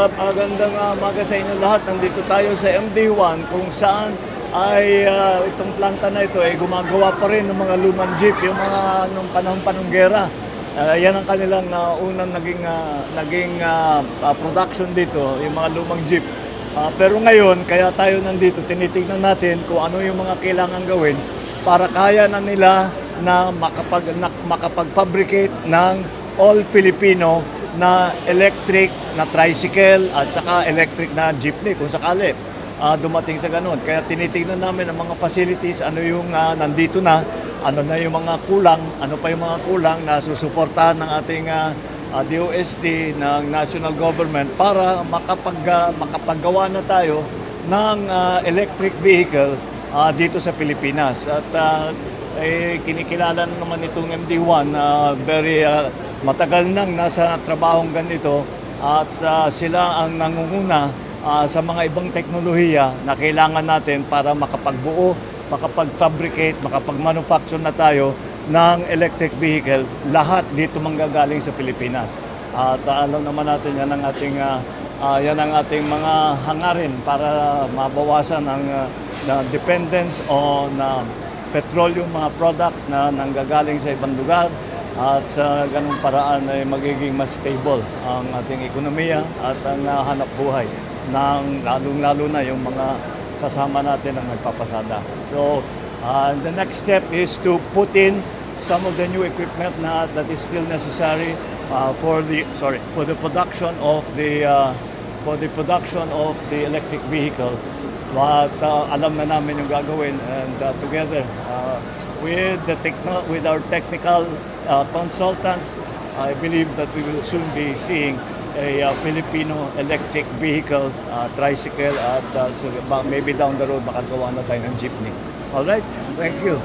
Magandang umaga sa inyo lahat. Nandito tayo sa MD1 kung saan ay itong planta na ito ay gumagawa pa rin ng mga lumang jeep, yung mga nung panahon gera. Yan ang kanilang unang naging production dito, yung mga lumang jeep. Pero ngayon, kaya tayo nandito, tinitingnan natin kung ano yung mga kailangan gawin para kaya na nila na makapag-fabricate ng all Filipino na electric na tricycle at saka electric na jeepney kung sakali dumating sa ganun. Kaya tinitingnan namin ang mga facilities, ano yung nandito na, ano na yung mga kulang, ano pa yung mga kulang na susuportahan ng ating DOST ng national government para makapaggawa na tayo ng electric vehicle dito sa Pilipinas. At kinikilala na naman itong MD1 na very matagal nang nasa trabahong ganito at sila ang nangunguna sa mga ibang teknolohiya na kailangan natin para makapagbuo, makapag-fabricate, makapag-manufacture na tayo ng electric vehicle, lahat dito manggagaling sa Pilipinas. At alam naman natin yan ang ating mga hangarin para mabawasan ang dependence on petroleum mga products na nanggagaling sa ibang lugar at sa ganung paraan ay magiging mas stable ang ating ekonomiya at ang hanap buhay ng lalong-lalo na yung mga kasama natin ang nagpapasada. So, the next step is to put in some of the new equipment that is still necessary for the production of the electric vehicle. At alam na namin yung gagawin, and together with our technical consultants, I believe that we will soon be seeing a Filipino electric vehicle, tricycle, at maybe down the road makagawa na tayo ng jeepney. All right? Thank you.